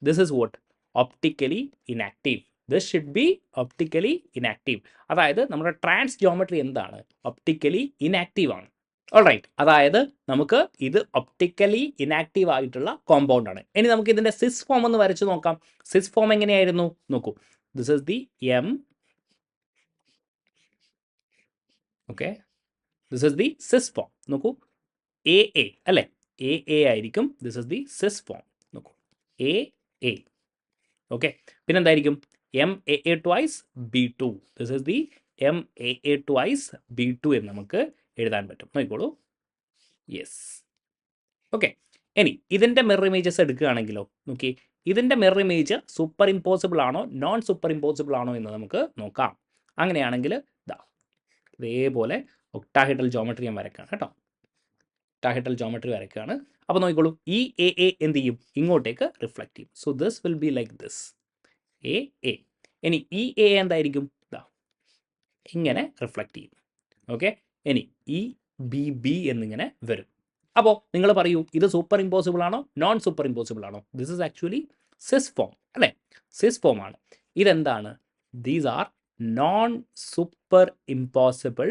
this is what? Optically inactive. This should be optically inactive. അതായത് നമ്മുടെ ട്രാൻസ് ജോമെട്രി എന്താണ്? ഒപ്റ്റിക്കലി ഇനാക്റ്റീവ് ആണ്. ഓൾറൈറ്റ്, അതായത് നമുക്ക് ഇത് ഒപ്റ്റിക്കലി ഇനാക്റ്റീവ് ആയിട്ടുള്ള കോമ്പൗണ്ട് ആണ്. ഇനി നമുക്ക് ഇതിൻ്റെ സിസ് ഫോം ഒന്ന് വരച്ച് നോക്കാം. സിസ് ഫോം എങ്ങനെയായിരുന്നു? നോക്കൂ, this is the M. Okay, this is the cis form. നോക്കൂ, AA അല്ലേ? AA ആയിരിക്കും. This is the cis form. നോക്കൂ, AA. ഓക്കെ, പിന്നെന്തായിരിക്കും? MAA twice B2. This is the MAA twice B2 എന്ന് നമുക്ക് എഴുതാൻ പറ്റും. നോക്കിക്കോളൂ. യെസ്. ഓക്കെ, ഇനി ഇതിൻ്റെ മിറർ ഇമേജസ് എടുക്കുകയാണെങ്കിലോ, നോക്കി, ഇതിൻ്റെ മിറർ ഇമേജ് സൂപ്പർ ഇമ്പോസിബിൾ ആണോ നോൺ സൂപ്പർ ഇമ്പോസിബിൾ ആണോ എന്ന് നമുക്ക് നോക്കാം. അങ്ങനെയാണെങ്കിൽ ഇതേപോലെ ഒക്ടാഹെഡ്രൽ ജോമെട്രി ഞാൻ വരയ്ക്കുകയാണ് കേട്ടോ. ഒക്ടാഹെഡ്രൽ ജോമെട്രി വരയ്ക്കുകയാണ്. അപ്പോൾ നോക്കിക്കോളൂ, ഈ AA എന്ത് ചെയ്യും? ഇങ്ങോട്ടേക്ക് റിഫ്ലക്റ്റ് ചെയ്യും. So this will be like this AA. ഇനി ഈ A എന്തായിരിക്കും? ഇങ്ങനെ റിഫ്ലക്റ്റ് ചെയ്യും. ഓക്കെ, ഇനി ഈ BB എന്നിങ്ങനെ വരും. അപ്പോൾ നിങ്ങൾ പറയൂ, ഇത് സൂപ്പർ ഇമ്പോസിബിൾ ആണോ നോൺ സൂപ്പർ ഇമ്പോസിബിൾ ആണോ? This is actually cis form അല്ലേ? സിസ് ഫോം ആണ്. ഇതെന്താണ്? These are non super impossible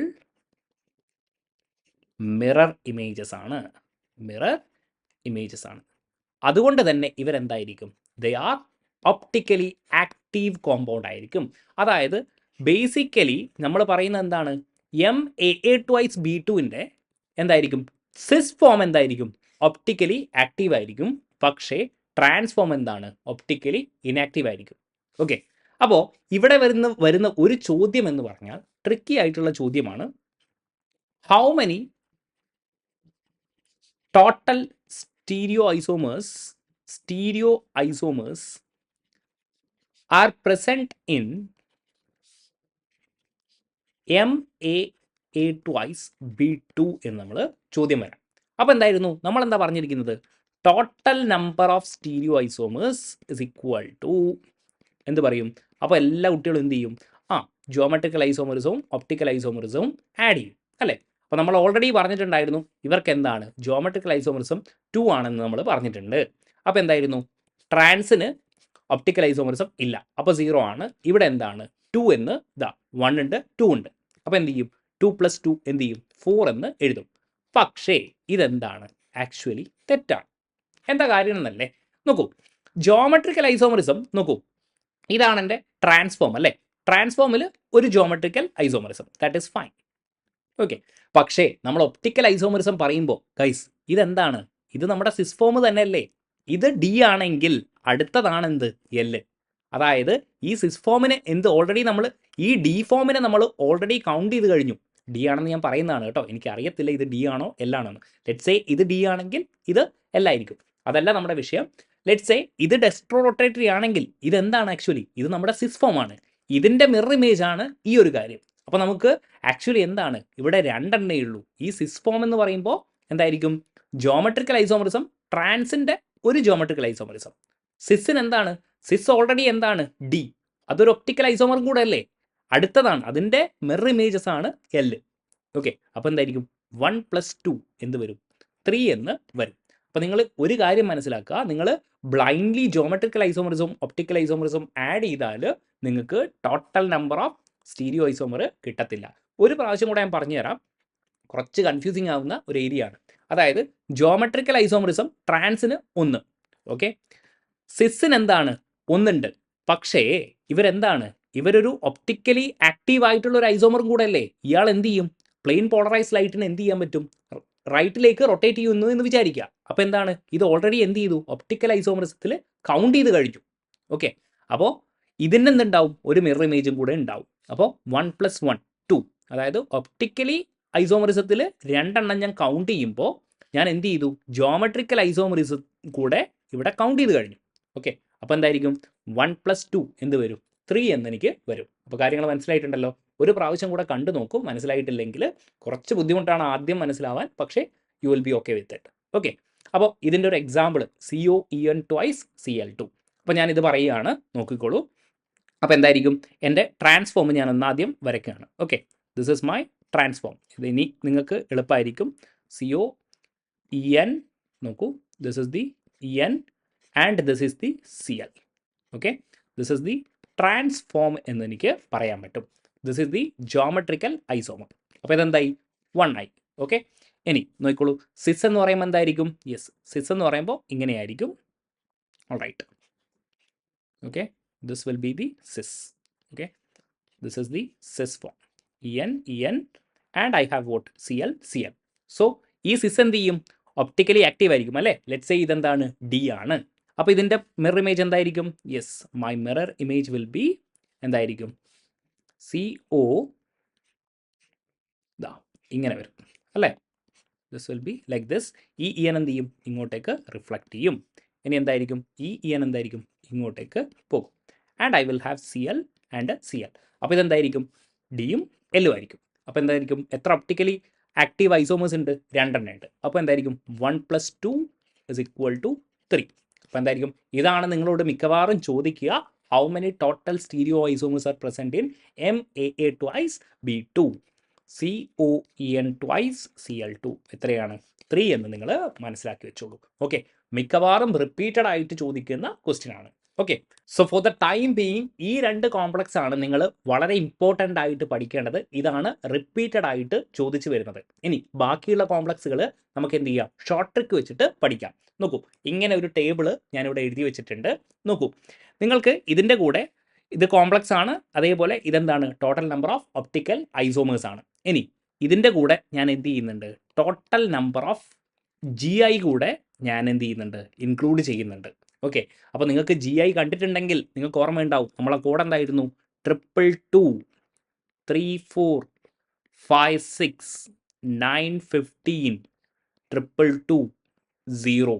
mirror images ആണ്. മിറർ ഇമേജസ് ആണ്. അതുകൊണ്ട് തന്നെ ഇവരെന്തായിരിക്കും? They are optically active compound ആയിരിക്കും. അതായത് ബേസിക്കലി നമ്മൾ പറയുന്നത് എന്താണ്? MAA twice B2ൻ്റെ എന്തായിരിക്കും? സിസ് ഫോം എന്തായിരിക്കും? ഒപ്റ്റിക്കലി ആക്റ്റീവ് ആയിരിക്കും. പക്ഷേ ട്രാൻസ്ഫോം എന്താണ്? ഒപ്റ്റിക്കലി ഇനാക്റ്റീവ് ആയിരിക്കും. ഓക്കെ, അപ്പോൾ ഇവിടെ വരുന്ന ഒരു ചോദ്യം എന്ന് പറഞ്ഞാൽ ട്രിക്കി ആയിട്ടുള്ള ചോദ്യമാണ്. How many total stereo isomers are present in MAA twice B2 എന്ന് നമ്മൾ ചോദ്യം വരാം. അപ്പോൾ എന്തായിരുന്നു നമ്മളെന്താ പറഞ്ഞിരിക്കുന്നത്? Total number of stereo isomers is equal to എന്ത് പറയും? അപ്പോൾ എല്ലാ കുട്ടികളും എന്ത് ചെയ്യും? ജിയോമെട്രിക്കൽ ഐസോമറിസവും ഒപ്റ്റിക്കൽ ഐസോമറിസവും ആഡ് ചെയ്യും അല്ലേ? അപ്പോൾ നമ്മൾ ഓൾറെഡി പറഞ്ഞിട്ടുണ്ടായിരുന്നു ഇവർക്ക് എന്താണ്? ജിയോമെട്രിക്കൽ ഐസോമറിസം 2 ആണെന്ന് നമ്മൾ പറഞ്ഞിട്ടുണ്ട്. അപ്പോൾ എന്തായിരുന്നു? ട്രാൻസിന് ഒപ്റ്റിക്കൽ ഐസോമറിസം ഇല്ല, അപ്പോൾ 0 ആണ്. ഇവിടെ എന്താണ്? 2 എന്ന് 1 ഉണ്ട്, 2 ഉണ്ട്. അപ്പോൾ എന്ത് ചെയ്യും? 2 + 2 എന്ത് ചെയ്യും? 4 എന്ന് എഴുതും. പക്ഷേ ഇതെന്താണ്? ആക്ച്വലി തെറ്റാണ്. എന്താ കാര്യം എന്നല്ലേ? നോക്കൂ, ജിയോമെട്രിക്കൽ ഐസോമറിസം നോക്കൂ, ഇതാണ് എൻ്റെ ട്രാൻസ്ഫോം അല്ലേ? ട്രാൻസ്ഫോമിൽ ഒരു geometrical isomerism, that is fine. Okay, പക്ഷേ നമ്മൾ ഒപ്റ്റിക്കൽ ഐസോമറിസം പറയുമ്പോൾ ഗൈസ് ഇതെന്താണ്? ഇത് നമ്മുടെ സിസ്ഫോം തന്നെയല്ലേ? ഇത് D ആണെങ്കിൽ അടുത്തതാണെന്ത്? L. അതായത് ഈ സിസ്ഫോമിനെ ഓൾറെഡി നമ്മൾ ഈ D ഫോമിനെ നമ്മൾ ഓൾറെഡി കൗണ്ട് ചെയ്ത് കഴിഞ്ഞു. D ആണെന്ന് ഞാൻ പറയുന്നതാണ് കേട്ടോ, എനിക്ക് അറിയത്തില്ല ഇത് D ആണോ L ആണോ എന്ന്. ലെറ്റ്സ് സേ ഇത് D ആണെങ്കിൽ ഇത് L ആയിരിക്കും. അതല്ല നമ്മുടെ വിഷയം. ലെറ്റ്സ് സേ ഇത് ഡെസ്ട്രോ റൊട്ടേറ്ററി ആണെങ്കിൽ ഇതെന്താണ് ആക്ച്വലി? ഇത് നമ്മുടെ സിസ് ഫോം ആണ്. ഇതിൻ്റെ മിറർ ഇമേജ് ആണ് ഈ ഒരു കാര്യം. അപ്പോൾ നമുക്ക് ആക്ച്വലി എന്താണ് ഇവിടെ രണ്ടെണ്ണേ ഉള്ളൂ. ഈ സിസ് ഫോം എന്ന് പറയുമ്പോൾ എന്തായിരിക്കും? ജോമെട്രിക്കൽ ഐസോമറിസം, ട്രാൻസിൻ്റെ ഒരു ജോമെട്രിക്കൽ ഐസോമറിസം. സിസിന് എന്താണ്? സിസ് ഓൾറെഡി എന്താണ്? ഡി. അതൊരു ഒപ്റ്റിക്കൽ ഐസോമറും കൂടെ അല്ലേ? അടുത്തതാണ്, അതിൻ്റെ മിറർ ഇമേജസ് ആണ് എൽ. ഓക്കെ, അപ്പോൾ എന്തായിരിക്കും? 1+2 എന്ത് വരും? 3 എന്ന് വരും. അപ്പോൾ നിങ്ങൾ ഒരു കാര്യം മനസ്സിലാക്കുക, നിങ്ങൾ blindly geometrical isomerism optical isomerism add ചെയ്താൽ നിങ്ങൾക്ക് total number of stereo isomer കിട്ടത്തില്ല. ഒരു പ്രാവശ്യം കൂടെ ഞാൻ പറഞ്ഞുതരാം, കുറച്ച് കൺഫ്യൂസിങ് ആവുന്ന ഒരു ഏരിയ ആണ്. അതായത് ജോമെട്രിക്കൽ ഐസോമറിസം ട്രാൻസിന് 1, ഓക്കെ, സിസിന് എന്താണ്? 1 ഉണ്ട്. പക്ഷേ ഇവരെന്താണ്? ഇവരൊരു ഒപ്റ്റിക്കലി ആക്റ്റീവ് ആയിട്ടുള്ള ഒരു ഐസോമറും കൂടെ അല്ലേ? ഇയാൾ എന്ത് ചെയ്യും? പ്ലെയിൻ പോളറൈസ് ലൈറ്റിന് എന്ത് ചെയ്യാൻ പറ്റും? റൈറ്റിലേക്ക് റൊട്ടേറ്റ് ചെയ്യുന്നു എന്ന് വിചാരിക്കുക. അപ്പോൾ എന്താണ്? ഇത് ഓൾറെഡി എന്ത് ചെയ്തു? ഒപ്റ്റിക്കൽ ഐസോമറിസത്തിൽ കൗണ്ട് ചെയ്ത് കഴിഞ്ഞു. ഓക്കെ, അപ്പോൾ ഇതിന് എന്തുണ്ടാവും? ഒരു മിറർ ഇമേജും കൂടെ ഉണ്ടാവും. അപ്പോൾ 1+1 2. അതായത് ഒപ്റ്റിക്കലി ഐസോമറിസത്തിൽ 2 എണ്ണം ഞാൻ കൗണ്ട് ചെയ്യുമ്പോൾ ഞാൻ എന്ത് ചെയ്തു? ജോമെട്രിക്കൽ ഐസോമറിസം കൂടെ ഇവിടെ കൗണ്ട് ചെയ്ത് കഴിഞ്ഞു. ഓക്കെ, അപ്പോൾ എന്തായിരിക്കും? 1+2 എന്ത് വരും? 3 എന്നെനിക്ക് വരും. അപ്പോൾ കാര്യങ്ങൾ മനസ്സിലായിട്ടുണ്ടല്ലോ. ഒരു പ്രാവശ്യം കൂടെ കണ്ടു നോക്കും. മനസ്സിലായിട്ടില്ലെങ്കിൽ കുറച്ച് ബുദ്ധിമുട്ടാണ് ആദ്യം മനസ്സിലാവാൻ, പക്ഷേ you will be okay with it. Okay, അപ്പോൾ ഇതിൻ്റെ ഒരു എക്സാമ്പിൾ COEN twice Cl2. അപ്പോൾ ഞാനിത് പറയുകയാണ്, നോക്കിക്കോളൂ. അപ്പോൾ എന്തായിരിക്കും? എൻ്റെ ട്രാൻസ്ഫോം ഞാൻ ഒന്നാദ്യം വരയ്ക്കുകയാണ്. Okay, this is my transform. ഇത് ഇനി നിങ്ങൾക്ക് എളുപ്പമായിരിക്കും. COEN നോക്കൂ, this is the EN and this is the CL. Okay, this is the transform എന്ന് എനിക്ക് പറയാൻ പറ്റും. This is the geometrical isomer. അപ്പോൾ ഇതെന്തായി? 1 ആയി. ഓക്കെ, ഇനി നോക്കിക്കോളൂ, സിസ് എന്ന് പറയുമ്പോൾ എന്തായിരിക്കും? യെസ്, സിസ് എന്ന് പറയുമ്പോൾ ഇങ്ങനെയായിരിക്കും. Alright, okay, this will be the cis. Okay, this is the cis form, EN and I have what? CL. So ഈ സിസ് എന്ത് ചെയ്യും? ഒപ്റ്റിക്കലി ആക്റ്റീവ് ആയിരിക്കും അല്ലേ? ലെറ്റ്സ് സേ ഇതെന്താണ്? ഡി ആണ്. അപ്പോൾ ഇതിൻ്റെ മിറർ ഇമേജ് എന്തായിരിക്കും? Yes, my mirror image will be എന്തായിരിക്കും? CO ദാ ഇങ്ങനെ വരും അല്ലേ? This will be like this. ഈ EN എന്ത് ചെയ്യും? ഇങ്ങോട്ടേക്ക് റിഫ്ലക്റ്റ് ചെയ്യും. ഇനി എന്തായിരിക്കും? ഈ EN എന്തായിരിക്കും? ഇങ്ങോട്ടേക്ക് പോകും. And I will have CL and CL. അപ്പോൾ ഇതെന്തായിരിക്കും? ഡിയും എല്ലും ആയിരിക്കും. അപ്പോൾ എന്തായിരിക്കും? എത്ര ഒപ്റ്റിക്കലി ആക്റ്റീവ് ഐസോമേഴ്സ് ഉണ്ട്? 2 എണ്ണം ഉണ്ട്. അപ്പോൾ എന്തായിരിക്കും? 1+2 = 3. അപ്പോൾ എന്തായിരിക്കും? ഇതാണ് നിങ്ങളോട് മിക്കവാറും ചോദിക്കുക. How many total stereo isomers are present in MAA twice B2, COEN twice Cl2? എത്രയാണ്? 3 എന്ന് നിങ്ങൾ മനസ്സിലാക്കി വെച്ചോളൂ. ഓക്കെ, മിക്കവാറും റിപ്പീറ്റഡ് ആയിട്ട് ചോദിക്കുന്ന ക്വസ്റ്റ്യൻ ആണ്. Okay, so for the time being ഈ 2 കോംപ്ലക്സ് ആണ് നിങ്ങൾ വളരെ ഇമ്പോർട്ടൻ്റ് ആയിട്ട് പഠിക്കേണ്ടത്. ഇതാണ് റിപ്പീറ്റഡ് ആയിട്ട് ചോദിച്ചു വരുന്നത്. ഇനി ബാക്കിയുള്ള കോംപ്ലക്സുകൾ നമുക്ക് എന്ത് ചെയ്യാം? ഷോർട്ട് ട്രിക്ക് വെച്ചിട്ട് പഠിക്കാം. നോക്കൂ, ഇങ്ങനെ ഒരു ടേബിൾ ഞാനിവിടെ എഴുതി വെച്ചിട്ടുണ്ട്. നോക്കൂ, നിങ്ങൾക്ക് ഇതിൻ്റെ കൂടെ ഇത് കോംപ്ലക്സ് ആണ്, അതേപോലെ ഇതെന്താണ്? Total number of optical isomers ആണ്. ഇനി ഇതിൻ്റെ കൂടെ ഞാൻ എന്ത് ചെയ്യുന്നുണ്ട്? ടോട്ടൽ നമ്പർ ഓഫ് GI കൂടെ ഞാൻ എന്ത് ചെയ്യുന്നുണ്ട്? ഇൻക്ലൂഡ് ചെയ്യുന്നുണ്ട്. ഓക്കെ, അപ്പോൾ നിങ്ങൾക്ക് GI കണ്ടിട്ടുണ്ടെങ്കിൽ നിങ്ങൾക്ക് ഓർമ്മയുണ്ടാവും. നമ്മളെ കോഡ് എന്തായിരുന്നു? 222 34 56 915 222 0.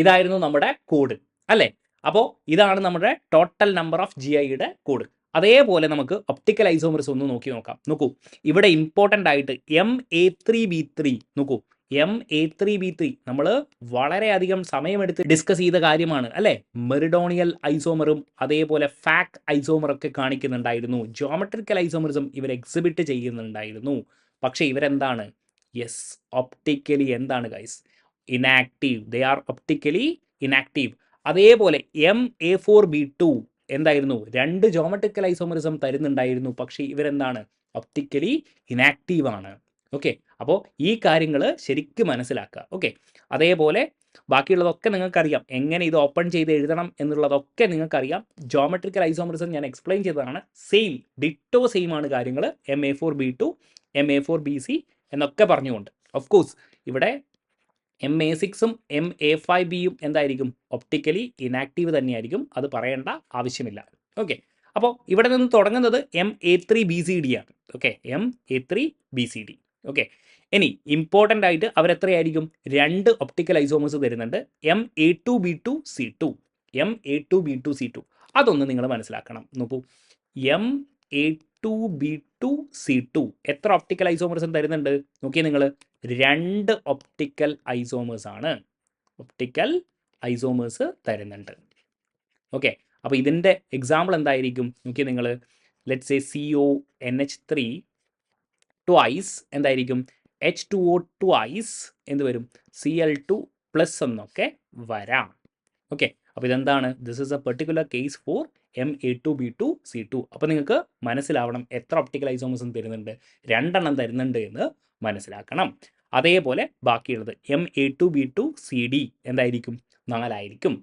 ഇതായിരുന്നു നമ്മുടെ കോഡ് അല്ലേ? അപ്പോൾ ഇതാണ് നമ്മുടെ ടോട്ടൽ നമ്പർ ഓഫ് GIയുടെ കോഡ്. അതേപോലെ നമുക്ക് ഒപ്റ്റിക്കൽ ഐസോമർസ് ഒന്ന് നോക്കാം. നോക്കൂ, ഇവിടെ ഇമ്പോർട്ടൻ്റ് ആയിട്ട് MA3B3 നോക്കൂ. MA3B3 നമ്മൾ വളരെയധികം സമയമെടുത്ത് ഡിസ്കസ് ചെയ്ത കാര്യമാണ് അല്ലേ? മെറിഡോണിയൽ ഐസോമറും അതേപോലെ ഫാക് ഐസോമറൊക്കെ കാണിക്കുന്നുണ്ടായിരുന്നു. ജോമെട്രിക്കൽ ഐസോമറിസം ഇവർ എക്സിബിറ്റ് ചെയ്യുന്നുണ്ടായിരുന്നു. പക്ഷേ ഇവരെന്താണ്? യെസ്, ഒപ്റ്റിക്കലി എന്താണ് guys? Inactive. They are optically inactive. അതേപോലെ MA4B2 എന്തായിരുന്നു? 2 ജോമെട്രിക്കൽ ഐസോമറിസം തരുന്നുണ്ടായിരുന്നു. പക്ഷേ ഇവരെന്താണ്? ഒപ്റ്റിക്കലി ഇനാക്റ്റീവ് ആണ്. ഓക്കെ, അപ്പോൾ ഈ കാര്യങ്ങൾ ശരിക്കും മനസ്സിലാക്കുക. ഓക്കെ, അതേപോലെ ബാക്കിയുള്ളതൊക്കെ നിങ്ങൾക്കറിയാം. എങ്ങനെ ഇത് ഓപ്പൺ ചെയ്ത് എഴുതണം എന്നുള്ളതൊക്കെ നിങ്ങൾക്കറിയാം. ജോമെട്രിക്കൽ ഐസോമറിസം ഞാൻ എക്സ്പ്ലെയിൻ ചെയ്തതാണ്. സെയിം ഡിറ്റോ സെയിം ആണ് കാര്യങ്ങൾ. MA4B2 MA4BC എന്നൊക്കെ പറഞ്ഞുകൊണ്ട്. ഓഫ് കോഴ്സ് ഇവിടെ MA6ഉം MA5Bയും എന്തായിരിക്കും? ഒപ്റ്റിക്കലി ഇനാക്റ്റീവ് തന്നെയായിരിക്കും. അത് പറയേണ്ട ആവശ്യമില്ല. ഓക്കെ, അപ്പോൾ ഇവിടെ നിന്ന് തുടങ്ങുന്നത് MA3BCD ആണ്. Okay, MA3BCD. ഓക്കെ, ഇനി ഇമ്പോർട്ടൻ്റ് ആയിട്ട് അവരെത്രയായിരിക്കും? 2 ഒപ്റ്റിക്കൽ ഐസോമേഴ്സ് തരുന്നുണ്ട്. MA2B2C2. Ma2B2C2 അതൊന്ന് നിങ്ങൾ മനസ്സിലാക്കണം. നോക്കൂ, Ma2B2C2 എത്ര ഒപ്റ്റിക്കൽ ഐസോമേഴ്സ് തരുന്നുണ്ട് നോക്കിയേ നിങ്ങൾ? 2 ഒപ്റ്റിക്കൽ ഐസോമേഴ്സ് ആണ്, ഒപ്റ്റിക്കൽ ഐസോമേഴ്സ് തരുന്നുണ്ട്. ഓക്കെ, അപ്പോൾ ഇതിൻ്റെ എക്സാമ്പിൾ എന്തായിരിക്കും നോക്കിയേ നിങ്ങൾ? ലെറ്റ്സ് സേ CONH3 ട്വൈസ് എന്തായിരിക്കും? H2O ട്വൈസ് എന്ത് വരും? Cl2+ എന്നൊക്കെ വരാം. ഓക്കെ, അപ്പോൾ ഇതെന്താണ്? This is a particular case for Ma2B2C2. അപ്പോൾ നിങ്ങൾക്ക് മനസ്സിലാവണം എത്ര ഒപ്റ്റിക്കൽ ഐസോമേഴ്സും തരുന്നുണ്ട്, 2 തരുന്നുണ്ട് എന്ന് മനസ്സിലാക്കണം. അതേപോലെ ബാക്കിയുള്ളത് Ma2B2CD എന്തായിരിക്കും? 4 ആയിരിക്കും.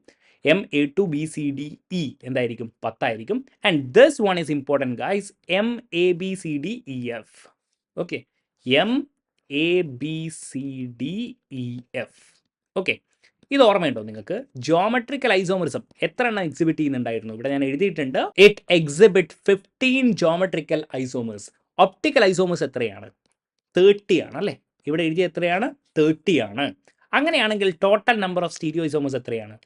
Ma2BCDE എന്തായിരിക്കും? 10 ആയിരിക്കും. And this one is important guys, MABCDEF. Okay, MABCDEF. Okay, ഇത് ഓർമ്മയുണ്ടോ നിങ്ങൾക്ക്? ജോമെട്രിക്കൽ ഐസോമറിസം എത്ര എണ്ണം എക്സിബിറ്റ് ചെയ്യുന്നുണ്ടായിരുന്നു? ഇവിടെ ഞാൻ എഴുതിയിട്ടുണ്ട്, it exhibit 15 geometrical isomers. Optical isomers എത്രയാണ്? 30 ആണ് അല്ലേ? ഇവിടെ എഴുതിയ എത്രയാണ്? 30 ആണ്. അങ്ങനെയാണെങ്കിൽ total number of stereo isomers എത്രയാണ്?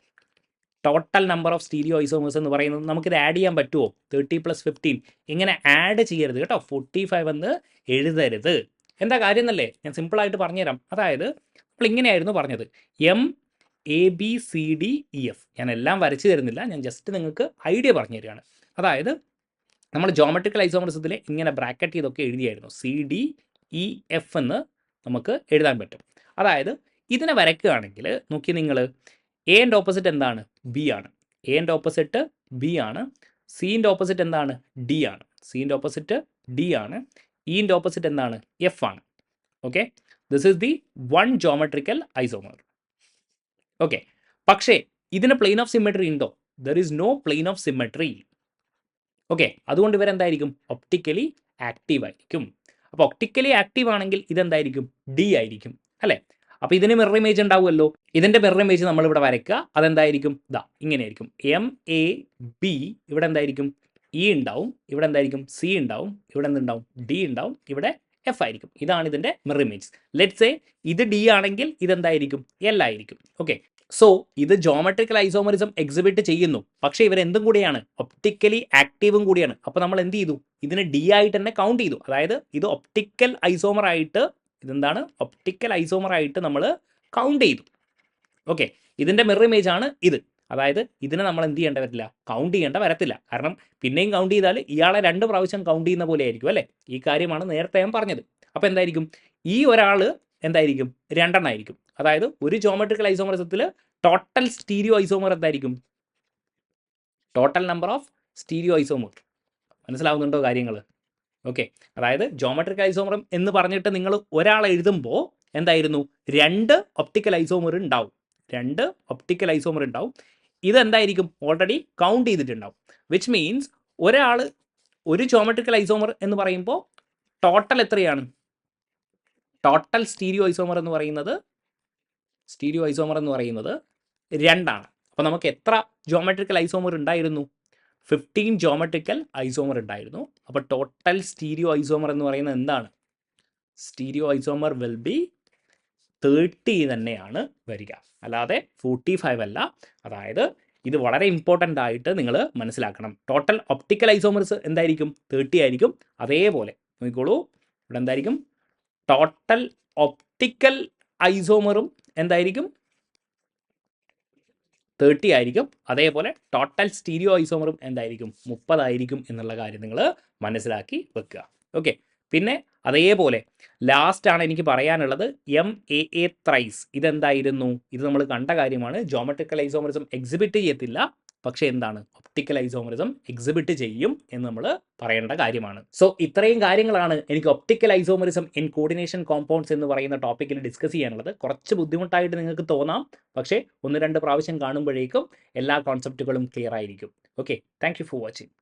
Total number of stereo isomers എന്ന് പറയുന്നത് നമുക്കിത് ആഡ് ചെയ്യാൻ പറ്റുമോ? 30 + 15 ഇങ്ങനെ ആഡ് ചെയ്യരുത് കേട്ടോ, 45 എന്ന് എഴുതരുത്. എന്താ കാര്യം എന്നല്ലേ, ഞാൻ സിമ്പിളായിട്ട് പറഞ്ഞുതരാം. അതായത് നമ്മൾ ഇങ്ങനെയായിരുന്നു പറഞ്ഞത്, MABCDEF. ഞാൻ എല്ലാം വരച്ചു തരുന്നില്ല, ഞാൻ ജസ്റ്റ് നിങ്ങൾക്ക് ഐഡിയ പറഞ്ഞു തരികയാണ്. അതായത് നമ്മൾ ജോമെട്രിക്കൽ ഐസോമറിസത്തിൽ ഇങ്ങനെ ബ്രാക്കറ്റ് ചെയ്തൊക്കെ എഴുതിയായിരുന്നു, CDEF എന്ന് നമുക്ക് എഴുതാൻ പറ്റും. അതായത് ഇതിനെ വരയ്ക്കുകയാണെങ്കിൽ നോക്കി നിങ്ങൾ, എൻ്റെ ഓപ്പോസിറ്റ് എന്താണ്? ബി ആണ്. എൻ്റെ ഓപ്പോസിറ്റ് ബി ആണ്. സീൻ്റെ ഓപ്പോസിറ്റ് എന്താണ്? ഡി ആണ്. സീൻ്റെ ഓപ്പോസിറ്റ് ഡി ആണ്. ഈൻ്റെ ഓപ്പോസിറ്റ് എന്താണ്? എഫ് ആണ്. Okay, this is the one geometrical isomer. Okay, പക്ഷേ ഇതിന് പ്ലെയിൻ ഓഫ് സിമെട്രി ഉണ്ടോ? There is no plane of symmetry. Okay, അതുകൊണ്ട് ഇവരെന്തായിരിക്കും? ഒപ്റ്റിക്കലി ആക്റ്റീവ് ആയിരിക്കും. അപ്പോൾ ഒപ്റ്റിക്കലി ആക്റ്റീവ് ആണെങ്കിൽ ഇതെന്തായിരിക്കും? ഡി ആയിരിക്കും അല്ലേ? അപ്പോൾ ഇതിന് മിറർ ഇമേജ് ഉണ്ടാവുമല്ലോ. ഇതിൻ്റെ മിറർ ഇമേജ് നമ്മളിവിടെ വരയ്ക്കുക. അതെന്തായിരിക്കും? ദാ ഇങ്ങനെയായിരിക്കും. MAB ഇവിടെ എന്തായിരിക്കും? ഇ ഉണ്ടാവും. ഇവിടെ എന്തായിരിക്കും? സി ഉണ്ടാവും. ഇവിടെ എന്തുണ്ടാവും? ഡി ഉണ്ടാവും. ഇവിടെ എഫ് ആയിരിക്കും. ഇതാണ് ഇതിൻ്റെ മിറർ ഇമേജ്. ലെറ്റ്സ് സേ ഇത് ഡി ആണെങ്കിൽ ഇതെന്തായിരിക്കും? എൽ ആയിരിക്കും. ഓക്കെ, സോ ഇത് ജോമെട്രിക്കൽ ഐസോമറിസം എക്സിബിറ്റ് ചെയ്യുന്നു, പക്ഷേ ഇവരെന്തും കൂടിയാണ്? ഒപ്റ്റിക്കലി ആക്റ്റീവും കൂടിയാണ്. അപ്പോൾ നമ്മൾ എന്ത് ചെയ്തു? ഇതിനെ ഡി ആയിട്ട് തന്നെ കൗണ്ട് ചെയ്തു. അതായത് ഇത് ഒപ്റ്റിക്കൽ ഐസോമർ ആയിട്ട്, ഇതെന്താണ്? ഒപ്റ്റിക്കൽ ഐസോമർ ആയിട്ട് നമ്മൾ കൗണ്ട് ചെയ്തു. ഓക്കെ, ഇതിൻ്റെ മിറർ ഇമേജ് ആണ് ഇത്. അതായത് ഇതിനെ നമ്മൾ എന്ത് ചെയ്യേണ്ട വരില്ല? കൗണ്ട് ചെയ്യേണ്ട വരത്തില്ല. കാരണം പിന്നെയും കൗണ്ട് ചെയ്താൽ ഇയാളെ 2 പ്രാവശ്യം കൗണ്ട് ചെയ്യുന്ന പോലെ ആയിരിക്കും അല്ലേ? ഈ കാര്യമാണ് നേരത്തെ ഞാൻ പറഞ്ഞത്. അപ്പോൾ എന്തായിരിക്കും? ഈ ഒരാൾ എന്തായിരിക്കും? 2 ആയിരിക്കും. അതായത് ഒരു ജോമെട്രിക്കൽ ഐസോമറിസത്തിൽ ടോട്ടൽ സ്റ്റീരിയോ ഐസോമർ എന്തായിരിക്കും? Total number of stereo isomer. മനസ്സിലാവുന്നുണ്ടോ കാര്യങ്ങൾ? ഓക്കെ, അതായത് ജോമെട്രിക്കൽ ഐസോമർ എന്ന് പറഞ്ഞിട്ട് നിങ്ങൾ ഒരാൾ എഴുതുമ്പോൾ എന്തായിരുന്നു? 2 ഒപ്റ്റിക്കൽ ഐസോമർ ഉണ്ടാവും. 2 ഒപ്റ്റിക്കൽ ഐസോമർ ഉണ്ടാവും. ഇതെന്തായിരിക്കും? ഓൾറെഡി കൗണ്ട് ചെയ്തിട്ടുണ്ടാവും. വിച്ച് മീൻസ് ഒരാൾ ഒരു ജോമെട്രിക്കൽ ഐസോമർ എന്ന് പറയുമ്പോൾ ടോട്ടൽ എത്രയാണ്? ടോട്ടൽ സ്റ്റീരിയോ ഐസോമർ എന്ന് പറയുന്നത് 2 ആണ്. അപ്പോൾ നമുക്ക് എത്ര ജോമെട്രിക്കൽ ഐസോമർ ഉണ്ടായിരുന്നു? 15 ജോമെട്രിക്കൽ ഐസോമർ ഉണ്ടായിരുന്നു. അപ്പോൾ ടോട്ടൽ സ്റ്റീരിയോ ഐസോമർ എന്ന് പറയുന്നത് എന്താണ്? സ്റ്റീരിയോ ഐസോമർ വിൽ ബി 30 തന്നെയാണ് വരിക, അല്ലാതെ 45 അല്ല. അതായത് ഇത് വളരെ ഇമ്പോർട്ടൻ്റ് ആയിട്ട് നിങ്ങൾ മനസ്സിലാക്കണം. ടോട്ടൽ ഒപ്റ്റിക്കൽ ഐസോമർസ് എന്തായിരിക്കും? 30 ആയിരിക്കും. അതേപോലെ നോക്കിക്കോളൂ, ഇവിടെ എന്തായിരിക്കും? ടോട്ടൽ ഒപ്റ്റിക്കൽ ഐസോമറും എന്തായിരിക്കും? 30 ആയിരിക്കും. അതേപോലെ ടോട്ടൽ സ്റ്റീരിയോ ഐസോമറും എന്തായിരിക്കും? 30 ആയിരിക്കും എന്നുള്ള കാര്യം നിങ്ങൾ മനസ്സിലാക്കി വെക്കുക. ഓക്കെ, പിന്നെ അതേപോലെ ലാസ്റ്റ് ആണ് എനിക്ക് പറയാനുള്ളത്, MAA ത്രൈസ്. ഇതെന്തായിരുന്നു? ഇത് നമ്മൾ കണ്ട കാര്യമാണ്. ജോമെട്രിക്കൽ ഐസോമറിസം എക്സിബിറ്റ് ചെയ്യത്തില്ല, പക്ഷേ എന്താണ്? ഒപ്റ്റിക്കൽ ഐസോമറിസം എക്സിബിറ്റ് ചെയ്യും എന്ന് നമ്മൾ പറയേണ്ട കാര്യമാണ്. സോ ഇത്രയും കാര്യങ്ങളാണ് എനിക്ക് optical isomerism in coordination compounds എന്ന് പറയുന്ന ടോപ്പിക്കിൽ ഡിസ്കസ് ചെയ്യാനുള്ളത്. കുറച്ച് ബുദ്ധിമുട്ടായിട്ട് നിങ്ങൾക്ക് തോന്നാം, പക്ഷേ 1-2 പ്രാവശ്യം കാണുമ്പോഴേക്കും എല്ലാ കോൺസെപ്റ്റുകളും ക്ലിയർ ആയിരിക്കും. Okay, thank you for watching.